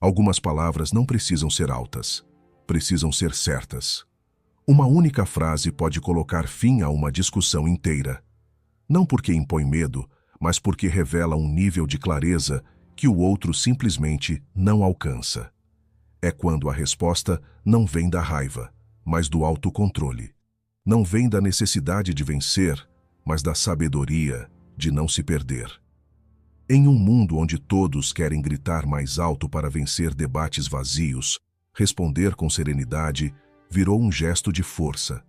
Algumas palavras não precisam ser altas, precisam ser certas. Uma única frase pode colocar fim a uma discussão inteira. Não porque impõe medo, mas porque revela um nível de clareza que o outro simplesmente não alcança. É quando a resposta não vem da raiva, mas do autocontrole. Não vem da necessidade de vencer, mas da sabedoria de não se perder. Em um mundo onde todos querem gritar mais alto para vencer debates vazios, responder com serenidade virou um gesto de força.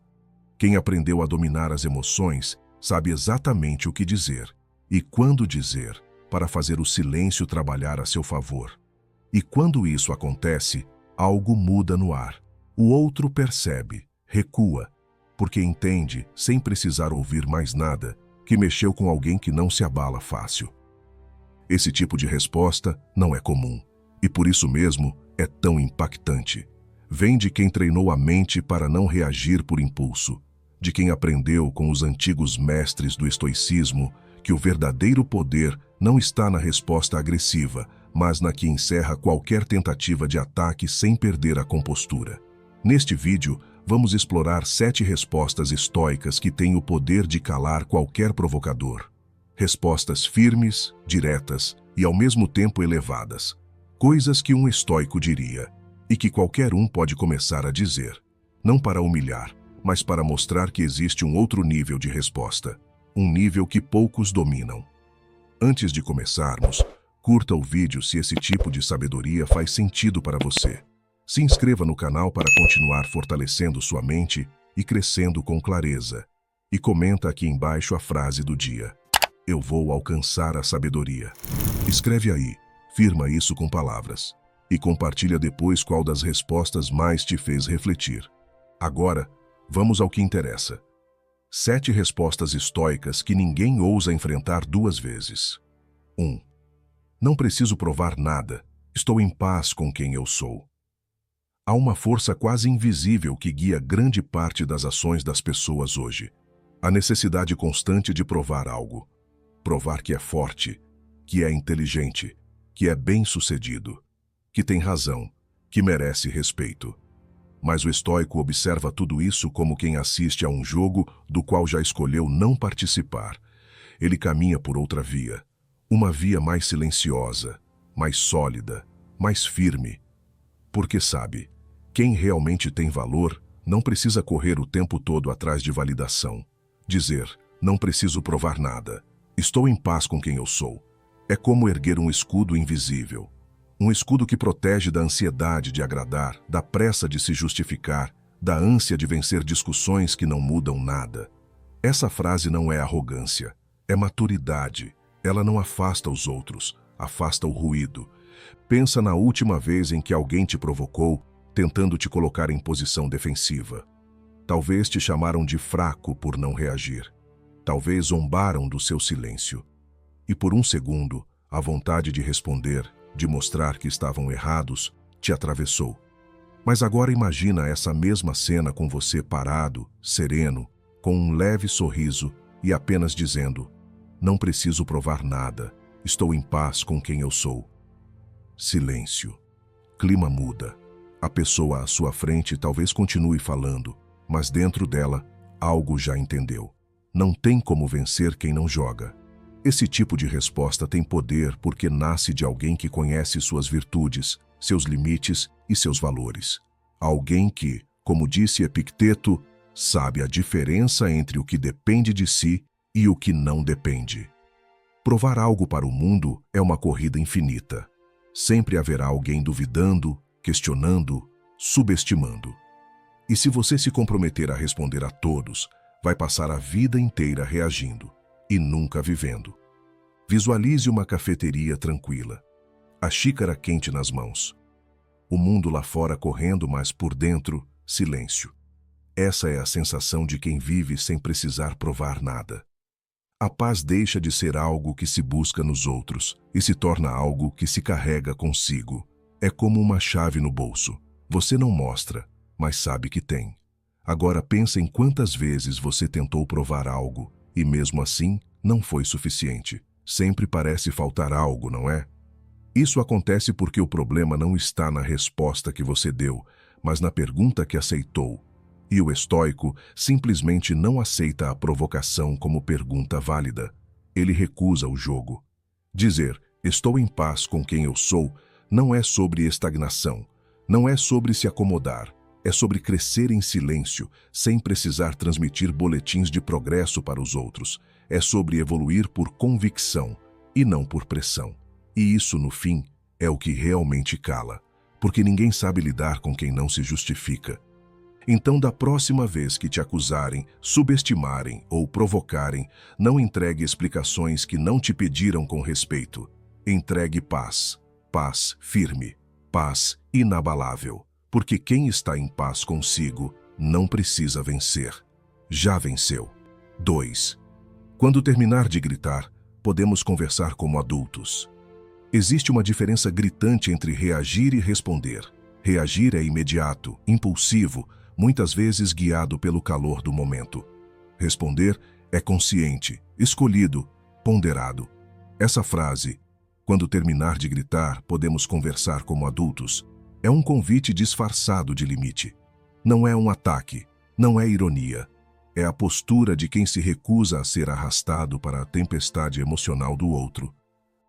Quem aprendeu a dominar as emoções sabe exatamente o que dizer e quando dizer, para fazer o silêncio trabalhar a seu favor. E quando isso acontece, algo muda no ar. O outro percebe, recua, porque entende, sem precisar ouvir mais nada, que mexeu com alguém que não se abala fácil. Esse tipo de resposta não é comum, e por isso mesmo é tão impactante. Vem de quem treinou a mente para não reagir por impulso, de quem aprendeu com os antigos mestres do estoicismo que o verdadeiro poder não está na resposta agressiva, mas na que encerra qualquer tentativa de ataque sem perder a compostura. Neste vídeo, vamos explorar 7 respostas estoicas que têm o poder de calar qualquer provocador. Respostas firmes, diretas e ao mesmo tempo elevadas. Coisas que um estoico diria e que qualquer um pode começar a dizer. Não para humilhar, mas para mostrar que existe um outro nível de resposta. Um nível que poucos dominam. Antes de começarmos, curta o vídeo se esse tipo de sabedoria faz sentido para você. Se inscreva no canal para continuar fortalecendo sua mente e crescendo com clareza. E comenta aqui embaixo a frase do dia. Eu vou alcançar a sabedoria. Escreve aí, firma isso com palavras. E compartilha depois qual das respostas mais te fez refletir. Agora, vamos ao que interessa. 7 respostas estoicas que ninguém ousa enfrentar 2 vezes. 1. Não preciso provar nada. Estou em paz com quem eu sou. Há uma força quase invisível que guia grande parte das ações das pessoas hoje. A necessidade constante de provar algo. Provar que é forte, que é inteligente, que é bem-sucedido, que tem razão, que merece respeito. Mas o estoico observa tudo isso como quem assiste a um jogo do qual já escolheu não participar. Ele caminha por outra via, uma via mais silenciosa, mais sólida, mais firme. Porque sabe, quem realmente tem valor não precisa correr o tempo todo atrás de validação. Dizer, não preciso provar nada, estou em paz com quem eu sou. É como erguer um escudo invisível. Um escudo que protege da ansiedade de agradar, da pressa de se justificar, da ânsia de vencer discussões que não mudam nada. Essa frase não é arrogância, é maturidade. Ela não afasta os outros, afasta o ruído. Pensa na última vez em que alguém te provocou, tentando te colocar em posição defensiva. Talvez te chamaram de fraco por não reagir. Talvez zombaram do seu silêncio. E por um segundo, a vontade de responder, de mostrar que estavam errados, te atravessou. Mas agora imagina essa mesma cena com você parado, sereno, com um leve sorriso e apenas dizendo: não preciso provar nada, estou em paz com quem eu sou. Silêncio. Clima muda. A pessoa à sua frente talvez continue falando, mas dentro dela, algo já entendeu. Não tem como vencer quem não joga. Esse tipo de resposta tem poder porque nasce de alguém que conhece suas virtudes, seus limites e seus valores. Alguém que, como disse Epicteto, sabe a diferença entre o que depende de si e o que não depende. Provar algo para o mundo é uma corrida infinita. Sempre haverá alguém duvidando, questionando, subestimando. E se você se comprometer a responder a todos, vai passar a vida inteira reagindo e nunca vivendo. Visualize uma cafeteria tranquila, a xícara quente nas mãos. O mundo lá fora correndo, mas por dentro, silêncio. Essa é a sensação de quem vive sem precisar provar nada. A paz deixa de ser algo que se busca nos outros e se torna algo que se carrega consigo. É como uma chave no bolso. Você não mostra, mas sabe que tem. Agora pensa em quantas vezes você tentou provar algo e mesmo assim não foi suficiente. Sempre parece faltar algo, não é? Isso acontece porque o problema não está na resposta que você deu, mas na pergunta que aceitou. E o estoico simplesmente não aceita a provocação como pergunta válida. Ele recusa o jogo. Dizer, estou em paz com quem eu sou, não é sobre estagnação, não é sobre se acomodar, é sobre crescer em silêncio, sem precisar transmitir boletins de progresso para os outros. É sobre evoluir por convicção e não por pressão. E isso, no fim, é o que realmente cala, porque ninguém sabe lidar com quem não se justifica. Então, da próxima vez que te acusarem, subestimarem ou provocarem, não entregue explicações que não te pediram com respeito. Entregue paz, paz firme, paz inabalável, porque quem está em paz consigo não precisa vencer. Já venceu. 2. Quando terminar de gritar, podemos conversar como adultos. Existe uma diferença gritante entre reagir e responder. Reagir é imediato, impulsivo, muitas vezes guiado pelo calor do momento. Responder é consciente, escolhido, ponderado. Essa frase, quando terminar de gritar, podemos conversar como adultos, é um convite disfarçado de limite. Não é um ataque, não é ironia. É a postura de quem se recusa a ser arrastado para a tempestade emocional do outro.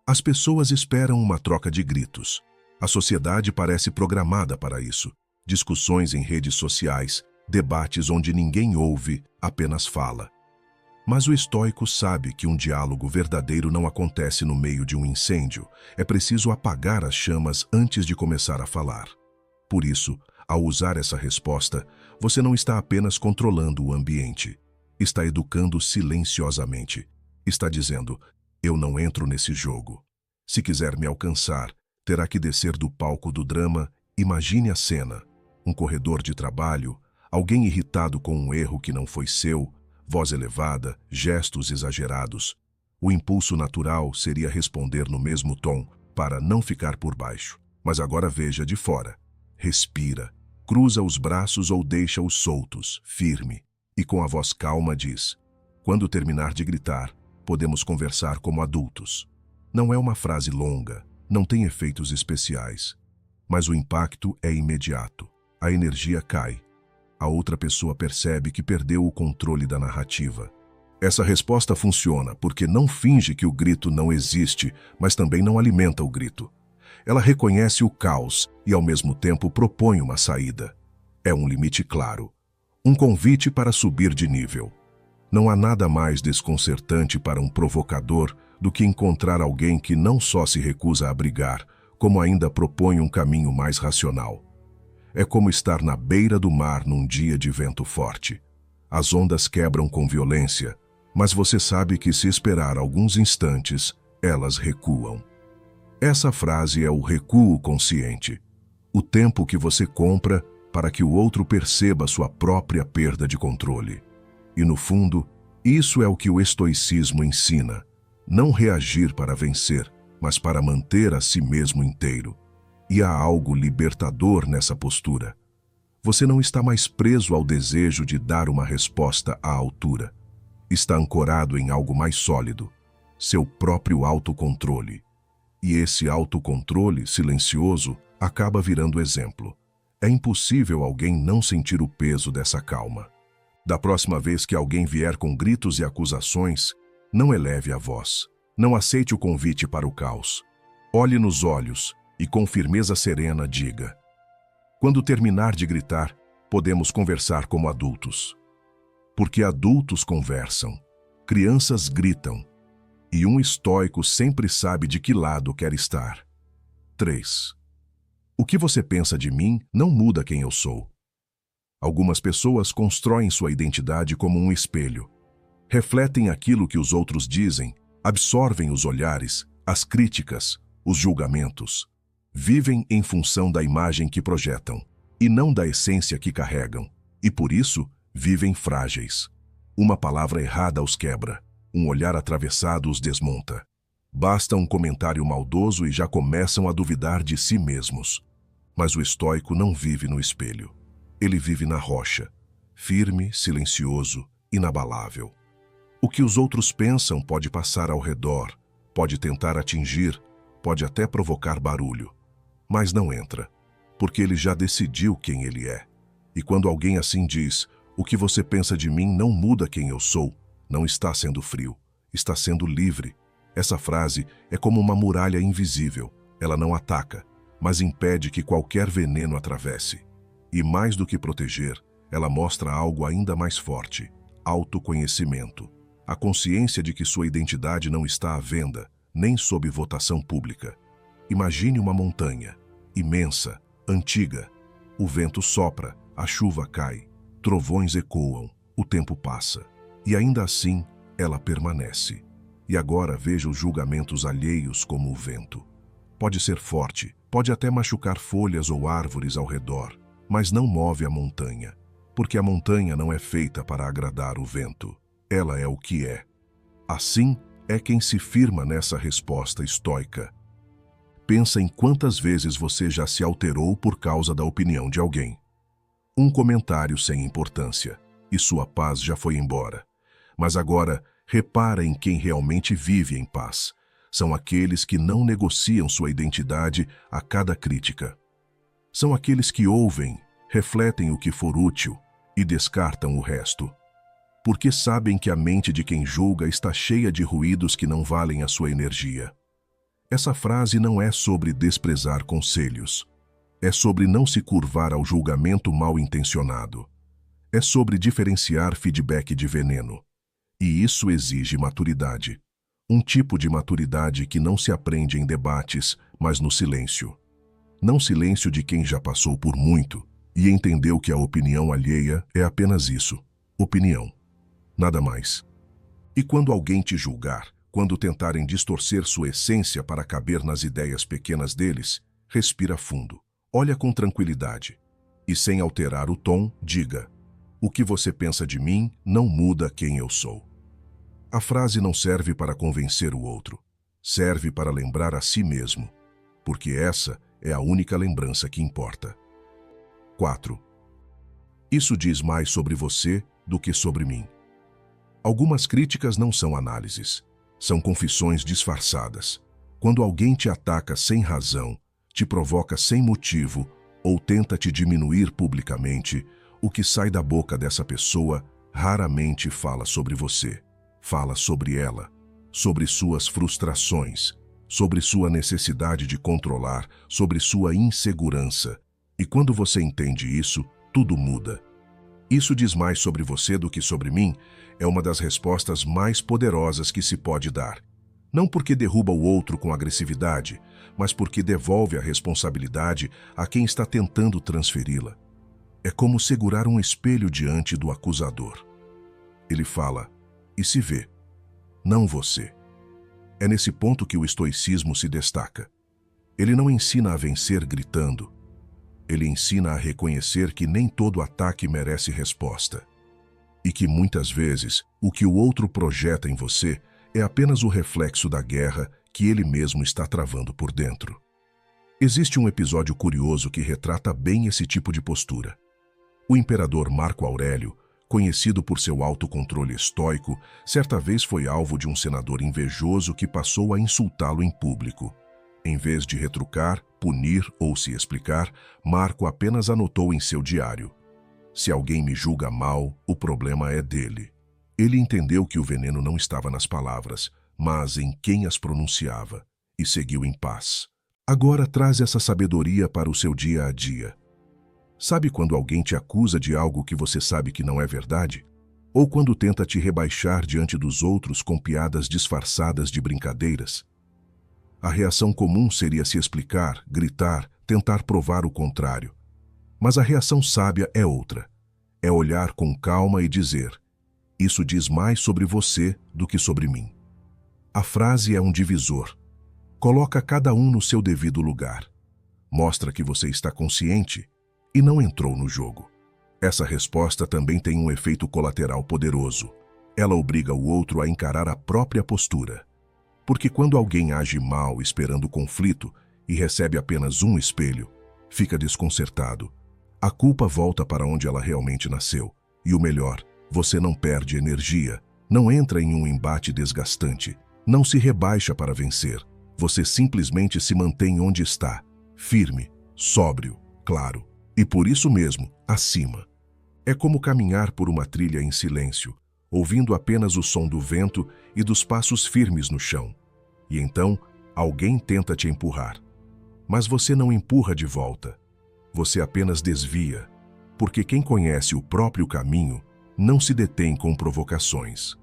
As pessoas esperam uma troca de gritos. A sociedade parece programada para isso. Discussões em redes sociais, debates onde ninguém ouve, apenas fala. Mas o estoico sabe que um diálogo verdadeiro não acontece no meio de um incêndio. É preciso apagar as chamas antes de começar a falar. Por isso, ao usar essa resposta, você não está apenas controlando o ambiente. Está educando silenciosamente. Está dizendo, eu não entro nesse jogo. Se quiser me alcançar, terá que descer do palco do drama. Imagine a cena. Um corredor de trabalho, alguém irritado com um erro que não foi seu, voz elevada, gestos exagerados. O impulso natural seria responder no mesmo tom, para não ficar por baixo. Mas agora veja de fora. Respira, cruza os braços ou deixa-os soltos, firme, e com a voz calma diz, quando terminar de gritar, podemos conversar como adultos. Não é uma frase longa, não tem efeitos especiais, mas o impacto é imediato. A energia cai. A outra pessoa percebe que perdeu o controle da narrativa. Essa resposta funciona porque não finge que o grito não existe, mas também não alimenta o grito. Ela reconhece o caos e, ao mesmo tempo, propõe uma saída. É um limite claro. Um convite para subir de nível. Não há nada mais desconcertante para um provocador do que encontrar alguém que não só se recusa a brigar, como ainda propõe um caminho mais racional. É como estar na beira do mar num dia de vento forte. As ondas quebram com violência, mas você sabe que se esperar alguns instantes, elas recuam. Essa frase é o recuo consciente. O tempo que você compra para que o outro perceba sua própria perda de controle. E no fundo, isso é o que o estoicismo ensina. Não reagir para vencer, mas para manter a si mesmo inteiro. E há algo libertador nessa postura. Você não está mais preso ao desejo de dar uma resposta à altura. Está ancorado em algo mais sólido, seu próprio autocontrole. E esse autocontrole silencioso acaba virando exemplo. É impossível alguém não sentir o peso dessa calma. Da próxima vez que alguém vier com gritos e acusações, não eleve a voz. Não aceite o convite para o caos. Olhe nos olhos e com firmeza serena diga: quando terminar de gritar, podemos conversar como adultos. Porque adultos conversam, crianças gritam, e um estoico sempre sabe de que lado quer estar. 3. O que você pensa de mim não muda quem eu sou. Algumas pessoas constroem sua identidade como um espelho. Refletem aquilo que os outros dizem, absorvem os olhares, as críticas, os julgamentos. Vivem em função da imagem que projetam, e não da essência que carregam, e por isso vivem frágeis. Uma palavra errada os quebra, um olhar atravessado os desmonta. Basta um comentário maldoso e já começam a duvidar de si mesmos. Mas o estoico não vive no espelho. Ele vive na rocha, firme, silencioso, inabalável. O que os outros pensam pode passar ao redor, pode tentar atingir, pode até provocar barulho, mas não entra, porque ele já decidiu quem ele é. E quando alguém assim diz, o que você pensa de mim não muda quem eu sou, não está sendo frio, está sendo livre. Essa frase é como uma muralha invisível. Ela não ataca, mas impede que qualquer veneno atravesse. E mais do que proteger, ela mostra algo ainda mais forte: autoconhecimento. A consciência de que sua identidade não está à venda, nem sob votação pública. Imagine uma montanha, imensa, antiga. O vento sopra, a chuva cai, trovões ecoam, o tempo passa. E ainda assim, ela permanece. E agora veja os julgamentos alheios como o vento. Pode ser forte, pode até machucar folhas ou árvores ao redor, mas não move a montanha, porque a montanha não é feita para agradar o vento. Ela é o que é. Assim é quem se firma nessa resposta estoica. Pensa em quantas vezes você já se alterou por causa da opinião de alguém. Um comentário sem importância, e sua paz já foi embora. Mas agora, repara em quem realmente vive em paz. São aqueles que não negociam sua identidade a cada crítica. São aqueles que ouvem, refletem o que for útil e descartam o resto. Porque sabem que a mente de quem julga está cheia de ruídos que não valem a sua energia. Essa frase não é sobre desprezar conselhos. É sobre não se curvar ao julgamento mal intencionado. É sobre diferenciar feedback de veneno. E isso exige maturidade. Um tipo de maturidade que não se aprende em debates, mas no silêncio. Não silêncio de quem já passou por muito e entendeu que a opinião alheia é apenas isso: opinião. Nada mais. E quando alguém te julgar, quando tentarem distorcer sua essência para caber nas ideias pequenas deles, respira fundo, olha com tranquilidade e, sem alterar o tom, diga: o que você pensa de mim não muda quem eu sou. A frase não serve para convencer o outro, serve para lembrar a si mesmo, porque essa é a única lembrança que importa. 4. Isso diz mais sobre você do que sobre mim. Algumas críticas não são análises, são confissões disfarçadas. Quando alguém te ataca sem razão, te provoca sem motivo ou tenta te diminuir publicamente, o que sai da boca dessa pessoa raramente fala sobre você. Fala sobre ela, sobre suas frustrações, sobre sua necessidade de controlar, sobre sua insegurança. E quando você entende isso, tudo muda. Isso diz mais sobre você do que sobre mim é uma das respostas mais poderosas que se pode dar. Não porque derruba o outro com agressividade, mas porque devolve a responsabilidade a quem está tentando transferi-la. É como segurar um espelho diante do acusador. Ele fala: e se vê, não você. É nesse ponto que o estoicismo se destaca. Ele não ensina a vencer gritando. Ele ensina a reconhecer que nem todo ataque merece resposta. E que muitas vezes o que o outro projeta em você é apenas o reflexo da guerra que ele mesmo está travando por dentro. Existe um episódio curioso que retrata bem esse tipo de postura. O imperador Marco Aurélio, conhecido por seu autocontrole estoico, certa vez foi alvo de um senador invejoso que passou a insultá-lo em público. Em vez de retrucar, punir ou se explicar, Marco apenas anotou em seu diário: se alguém me julga mal, o problema é dele. Ele entendeu que o veneno não estava nas palavras, mas em quem as pronunciava, e seguiu em paz. Agora traz essa sabedoria para o seu dia a dia. Sabe quando alguém te acusa de algo que você sabe que não é verdade? Ou quando tenta te rebaixar diante dos outros com piadas disfarçadas de brincadeiras? A reação comum seria se explicar, gritar, tentar provar o contrário. Mas a reação sábia é outra. É olhar com calma e dizer: isso diz mais sobre você do que sobre mim. A frase é um divisor. Coloca cada um no seu devido lugar. Mostra que você está consciente e não entrou no jogo. Essa resposta também tem um efeito colateral poderoso. Ela obriga o outro a encarar a própria postura. Porque quando alguém age mal esperando conflito e recebe apenas um espelho, fica desconcertado. A culpa volta para onde ela realmente nasceu. E o melhor, você não perde energia, não entra em um embate desgastante, não se rebaixa para vencer. Você simplesmente se mantém onde está, firme, sóbrio, claro, e por isso mesmo, acima. É como caminhar por uma trilha em silêncio, ouvindo apenas o som do vento e dos passos firmes no chão. E então, alguém tenta te empurrar. Mas você não empurra de volta. Você apenas desvia, porque quem conhece o próprio caminho não se detém com provocações.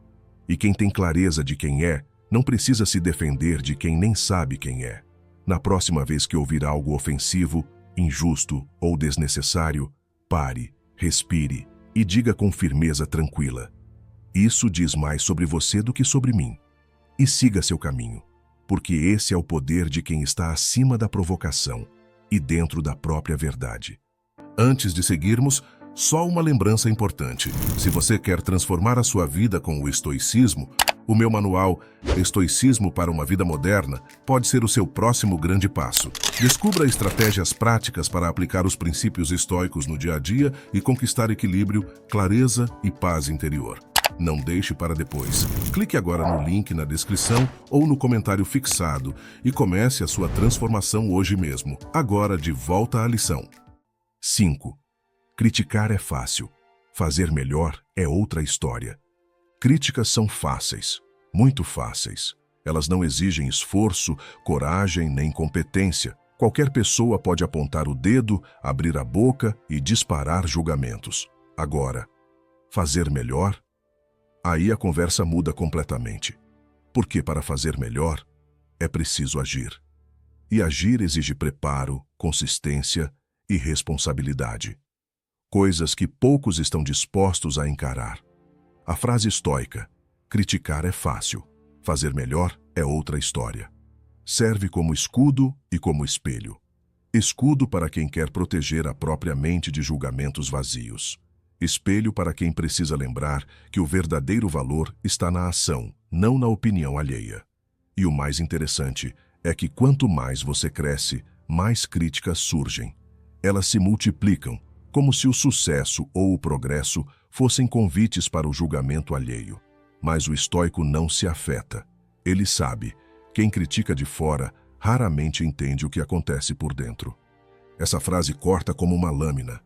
E quem tem clareza de quem é, não precisa se defender de quem nem sabe quem é. Na próxima vez que ouvir algo ofensivo, injusto ou desnecessário, pare, respire e diga com firmeza tranquila: isso diz mais sobre você do que sobre mim. E siga seu caminho, porque esse é o poder de quem está acima da provocação e dentro da própria verdade. Antes de seguirmos, só uma lembrança importante. Se você quer transformar a sua vida com o estoicismo, o meu manual Estoicismo para uma Vida Moderna pode ser o seu próximo grande passo. Descubra estratégias práticas para aplicar os princípios estoicos no dia a dia e conquistar equilíbrio, clareza e paz interior. Não deixe para depois. Clique agora no link na descrição ou no comentário fixado e comece a sua transformação hoje mesmo. Agora, de volta à lição. 5. Criticar é fácil. Fazer melhor é outra história. Críticas são fáceis, muito fáceis. Elas não exigem esforço, coragem nem competência. Qualquer pessoa pode apontar o dedo, abrir a boca e disparar julgamentos. Agora, fazer melhor? Aí a conversa muda completamente. Porque para fazer melhor, é preciso agir. E agir exige preparo, consistência e responsabilidade. Coisas que poucos estão dispostos a encarar. A frase estoica, criticar é fácil, fazer melhor é outra história. Serve como escudo e como espelho. Escudo para quem quer proteger a própria mente de julgamentos vazios. Espelho para quem precisa lembrar que o verdadeiro valor está na ação, não na opinião alheia. E o mais interessante é que quanto mais você cresce, mais críticas surgem. Elas se multiplicam, como se o sucesso ou o progresso fossem convites para o julgamento alheio. Mas o estoico não se afeta. Ele sabe, quem critica de fora raramente entende o que acontece por dentro. Essa frase corta como uma lâmina.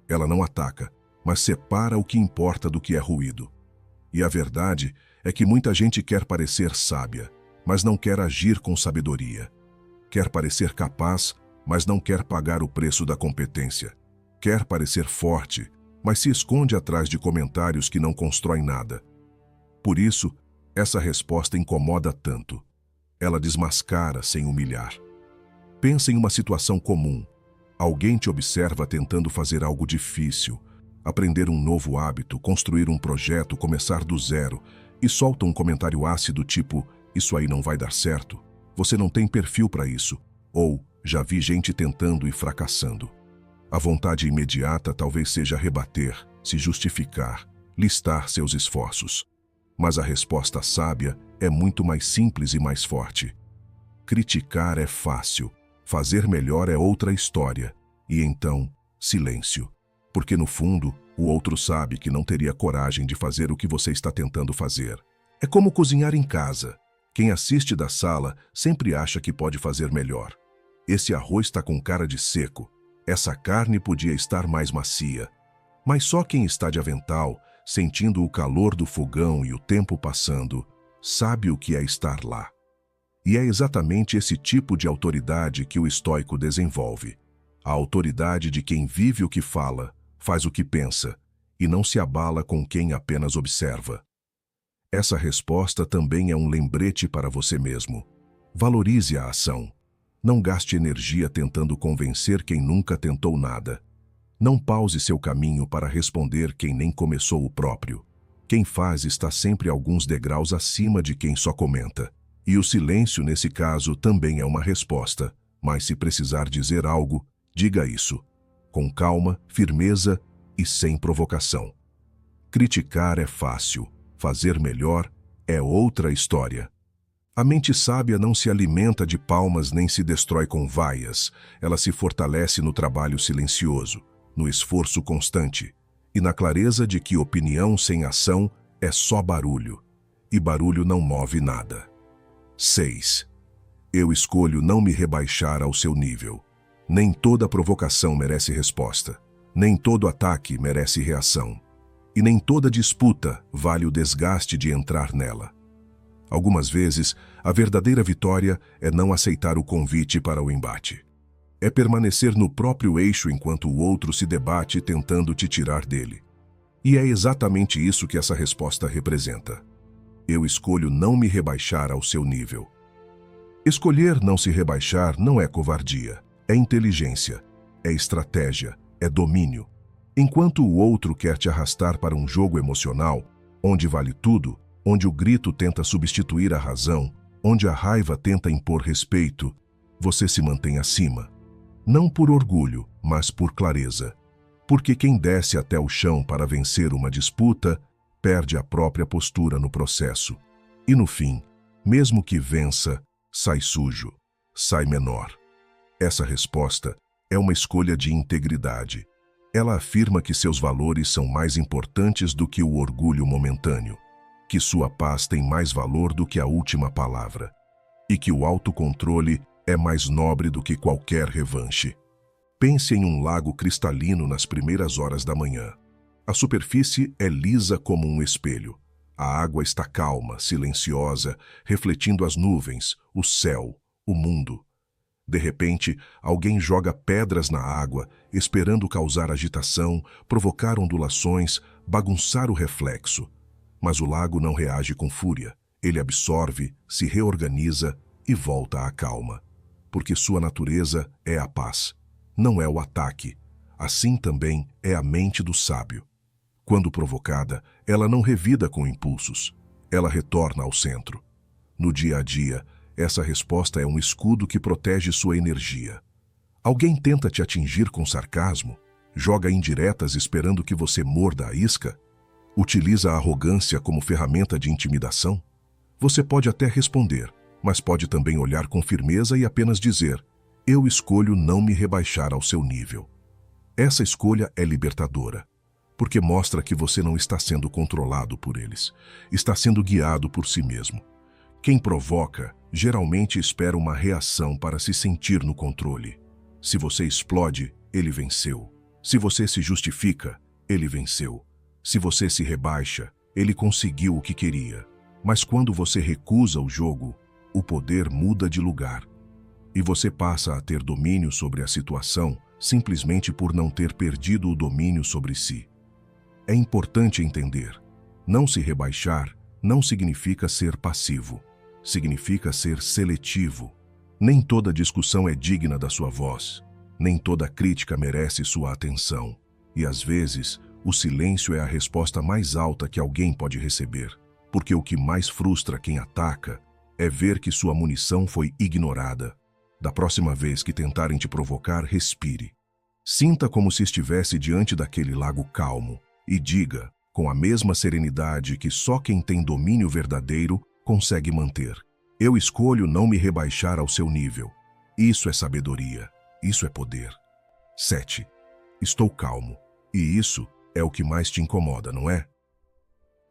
Ela não ataca, mas separa o que importa do que é ruído. E a verdade é que muita gente quer parecer sábia, mas não quer agir com sabedoria. Quer parecer capaz, mas não quer pagar o preço da competência. Quer parecer forte, mas se esconde atrás de comentários que não constroem nada. Por isso, essa resposta incomoda tanto. Ela desmascara sem humilhar. Pensa em uma situação comum. Alguém te observa tentando fazer algo difícil, aprender um novo hábito, construir um projeto, começar do zero, e solta um comentário ácido tipo: isso aí não vai dar certo, você não tem perfil para isso, ou já vi gente tentando e fracassando. A vontade imediata talvez seja rebater, se justificar, listar seus esforços. Mas a resposta sábia é muito mais simples e mais forte. Criticar é fácil, fazer melhor é outra história. E então, silêncio. Porque no fundo, o outro sabe que não teria coragem de fazer o que você está tentando fazer. É como cozinhar em casa. Quem assiste da sala sempre acha que pode fazer melhor. Esse arroz está com cara de seco. Essa carne podia estar mais macia. Mas só quem está de avental, sentindo o calor do fogão e o tempo passando, sabe o que é estar lá. E é exatamente esse tipo de autoridade que o estoico desenvolve. A autoridade de quem vive o que fala, faz o que pensa, e não se abala com quem apenas observa. Essa resposta também é um lembrete para você mesmo. Valorize a ação. Não gaste energia tentando convencer quem nunca tentou nada. Não pause seu caminho para responder quem nem começou o próprio. Quem faz está sempre alguns degraus acima de quem só comenta. E o silêncio, nesse caso, também é uma resposta. Mas se precisar dizer algo, diga isso. Com calma, firmeza e sem provocação. Criticar é fácil. Fazer melhor é outra história. A mente sábia não se alimenta de palmas nem se destrói com vaias. Ela se fortalece no trabalho silencioso, no esforço constante e na clareza de que opinião sem ação é só barulho. E barulho não move nada. 6. Eu escolho não me rebaixar ao seu nível. Nem toda provocação merece resposta. Nem todo ataque merece reação. E nem toda disputa vale o desgaste de entrar nela. Algumas vezes, a verdadeira vitória é não aceitar o convite para o embate. É permanecer no próprio eixo enquanto o outro se debate tentando te tirar dele. E é exatamente isso que essa resposta representa. Eu escolho não me rebaixar ao seu nível. Escolher não se rebaixar não é covardia, é inteligência, é estratégia, é domínio. Enquanto o outro quer te arrastar para um jogo emocional, onde vale tudo, onde o grito tenta substituir a razão, onde a raiva tenta impor respeito, você se mantém acima. Não por orgulho, mas por clareza. Porque quem desce até o chão para vencer uma disputa, perde a própria postura no processo. E no fim, mesmo que vença, sai sujo, sai menor. Essa resposta é uma escolha de integridade. Ela afirma que seus valores são mais importantes do que o orgulho momentâneo, que sua paz tem mais valor do que a última palavra, e que o autocontrole é mais nobre do que qualquer revanche. Pense em um lago cristalino nas primeiras horas da manhã. A superfície é lisa como um espelho. A água está calma, silenciosa, refletindo as nuvens, o céu, o mundo. De repente, alguém joga pedras na água, esperando causar agitação, provocar ondulações, bagunçar o reflexo. Mas o lago não reage com fúria. Ele absorve, se reorganiza e volta à calma. Porque sua natureza é a paz, não é o ataque. Assim também é a mente do sábio. Quando provocada, ela não revida com impulsos. Ela retorna ao centro. No dia a dia, essa resposta é um escudo que protege sua energia. Alguém tenta te atingir com sarcasmo? Joga indiretas esperando que você morda a isca? Utiliza a arrogância como ferramenta de intimidação? Você pode até responder, mas pode também olhar com firmeza e apenas dizer: eu escolho não me rebaixar ao seu nível. Essa escolha é libertadora, porque mostra que você não está sendo controlado por eles, está sendo guiado por si mesmo. Quem provoca, geralmente espera uma reação para se sentir no controle. Se você explode, ele venceu. Se você se justifica, ele venceu. Se você se rebaixa, ele conseguiu o que queria. Mas quando você recusa o jogo, o poder muda de lugar. E você passa a ter domínio sobre a situação simplesmente por não ter perdido o domínio sobre si. É importante entender: não se rebaixar não significa ser passivo. Significa ser seletivo. Nem toda discussão é digna da sua voz. Nem toda crítica merece sua atenção. E às vezes, o silêncio é a resposta mais alta que alguém pode receber. Porque o que mais frustra quem ataca é ver que sua munição foi ignorada. Da próxima vez que tentarem te provocar, respire. Sinta como se estivesse diante daquele lago calmo e diga, com a mesma serenidade que só quem tem domínio verdadeiro consegue manter: eu escolho não me rebaixar ao seu nível. Isso é sabedoria. Isso é poder. 7. Estou calmo. E isso é o que mais te incomoda, não é?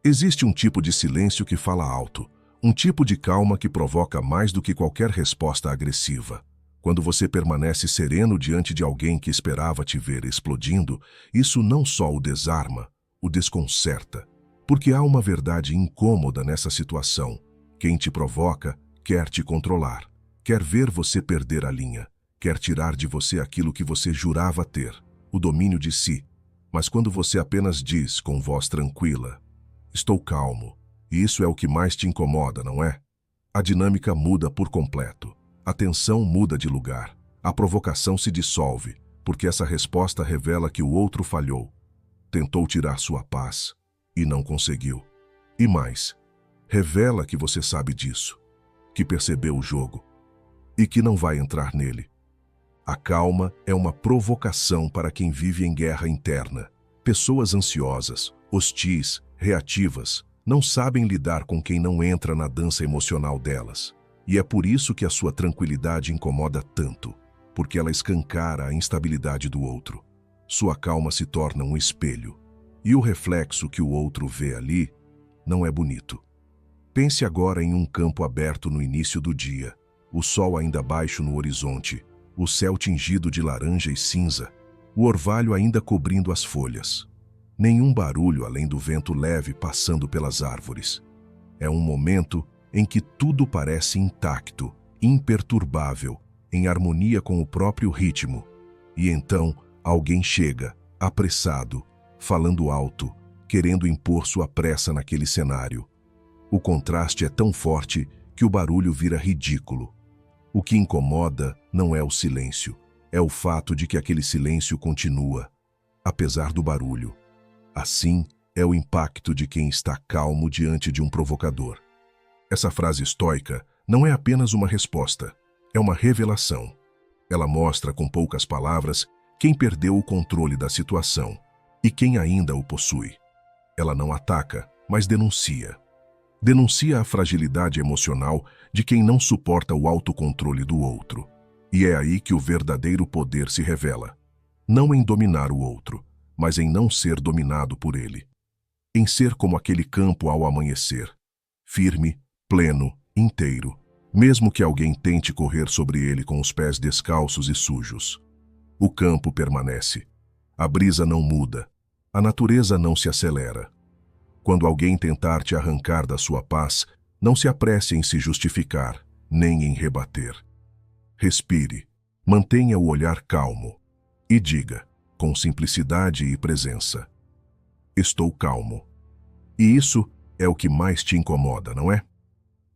Existe um tipo de silêncio que fala alto, um tipo de calma que provoca mais do que qualquer resposta agressiva. Quando você permanece sereno diante de alguém que esperava te ver explodindo, isso não só o desarma, o desconcerta. Porque há uma verdade incômoda nessa situação. Quem te provoca quer te controlar, quer ver você perder a linha, quer tirar de você aquilo que você jurava ter, o domínio de si. Mas quando você apenas diz com voz tranquila: estou calmo, e isso é o que mais te incomoda, não é? A dinâmica muda por completo. A tensão muda de lugar. A provocação se dissolve, porque essa resposta revela que o outro falhou. Tentou tirar sua paz e não conseguiu. E mais, revela que você sabe disso, que percebeu o jogo e que não vai entrar nele. A calma é uma provocação para quem vive em guerra interna. Pessoas ansiosas, hostis, reativas, não sabem lidar com quem não entra na dança emocional delas. E é por isso que a sua tranquilidade incomoda tanto, porque ela escancara a instabilidade do outro. Sua calma se torna um espelho, e o reflexo que o outro vê ali não é bonito. Pense agora em um campo aberto no início do dia. o sol ainda baixo no horizonte, o céu tingido de laranja e cinza, o orvalho ainda cobrindo as folhas. Nenhum barulho além do vento leve passando pelas árvores. É um momento em que tudo parece intacto, imperturbável, em harmonia com o próprio ritmo. E então alguém chega, apressado, falando alto, querendo impor sua pressa naquele cenário. O contraste é tão forte que o barulho vira ridículo. O que incomoda não é o silêncio, é o fato de que aquele silêncio continua, apesar do barulho. Assim é o impacto de quem está calmo diante de um provocador. Essa frase estoica não é apenas uma resposta, é uma revelação. Ela mostra com poucas palavras quem perdeu o controle da situação e quem ainda o possui. Ela não ataca, mas denuncia. Denuncia a fragilidade emocional de quem não suporta o autocontrole do outro. E é aí que o verdadeiro poder se revela. Não em dominar o outro, mas em não ser dominado por ele. Em ser como aquele campo ao amanhecer, firme, pleno, inteiro, mesmo que alguém tente correr sobre ele com os pés descalços e sujos. O campo permanece. A brisa não muda. A natureza não se acelera. Quando alguém tentar te arrancar da sua paz, não se apresse em se justificar, nem em rebater. Respire, mantenha o olhar calmo e diga, com simplicidade e presença: estou calmo. E isso é o que mais te incomoda, não é?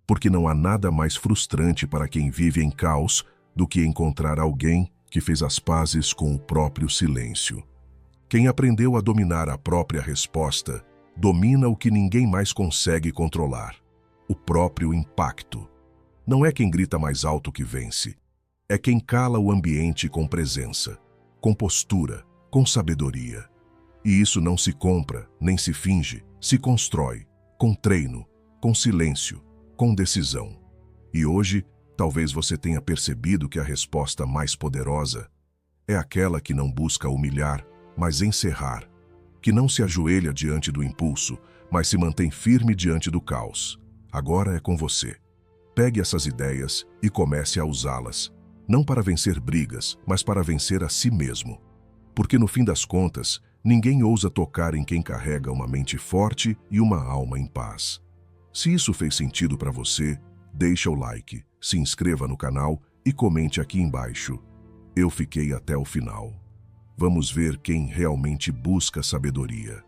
Porque não há nada mais frustrante para quem vive em caos do que encontrar alguém que fez as pazes com o próprio silêncio. Quem aprendeu a dominar a própria resposta, domina o que ninguém mais consegue controlar: o próprio impacto. Não é quem grita mais alto que vence, é quem cala o ambiente com presença, com postura, com sabedoria. E isso não se compra, nem se finge, se constrói, com treino, com silêncio, com decisão. E hoje, talvez você tenha percebido que a resposta mais poderosa é aquela que não busca humilhar, mas encerrar, que não se ajoelha diante do impulso, mas se mantém firme diante do caos. Agora é com você. Pegue essas ideias e comece a usá-las, não para vencer brigas, mas para vencer a si mesmo. Porque no fim das contas, ninguém ousa tocar em quem carrega uma mente forte e uma alma em paz. Se isso fez sentido para você, deixa o like, se inscreva no canal e comente aqui embaixo: eu fiquei até o final. Vamos ver quem realmente busca sabedoria.